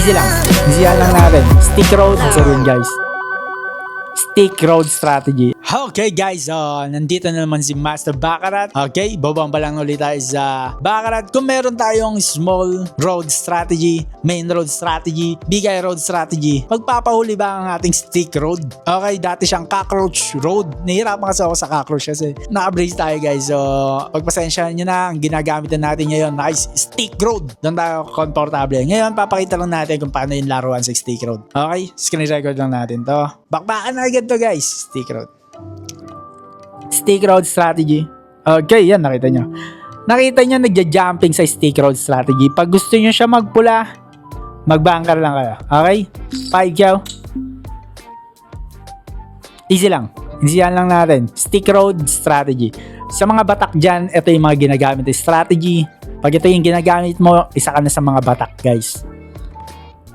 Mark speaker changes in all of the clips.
Speaker 1: Easy lang. Easy lang natin. Stick road. So yun guys. Stick road strategy. Okay guys, nandito na naman si Master Baccarat. Okay, babamba lang ulit tayo sa Baccarat. Kung meron tayong small road strategy, main road strategy, bigay road strategy, magpapahuli ba ang ating stick road? Okay, dati siyang cockroach road. Nahihirapan kasi ako sa cockroach kasi naka-brace tayo guys. So, pagpasensyahan nyo na, ang ginagamit na natin ngayon na stick road. Doon tayo komportable. Ngayon, papakita lang natin kung paano yung laruan sa stick road. Okay, screen record lang natin to. Bakbakan na agad to guys, stick road. Stick road strategy. Okay, yan nakita nyo. Nakita nyo nagja-jumping sa stick road strategy. Pag gusto nyo siya magpula, mag-bunker lang kayo. Okay? 5 chow. Easy lang. Easy lang natin. Stick road strategy. Sa mga batak dyan, ito yung mga ginagamit na strategy. Pag ito yung ginagamit mo, isa ka na sa mga batak guys.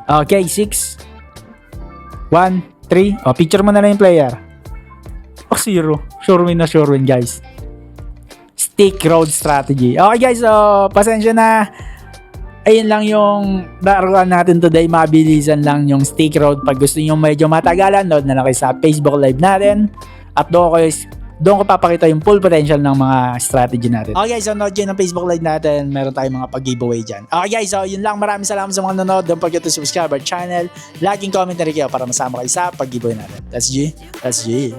Speaker 1: Okay, 6 1 3. Picture mo na lang yung player. 0. Sure win na sure win guys. Stick road strategy. Okay guys, pasensya na. Ayun lang yung laruan natin today. Mabilisan lang yung stick road. Pag gusto nyo medyo matagalan, load na lang kayo sa Facebook Live natin. At doon ko papakita yung full potential ng mga strategy natin. Okay guys, nood yun ng Facebook Live natin. Meron tayong mga pag-giveaway dyan. Okay guys, yun lang. Maraming salamat sa mga nanonood. Don't forget to subscribe our channel. Laging commentary kayo para masama kayo sa pag-giveaway natin. That's G. That's G.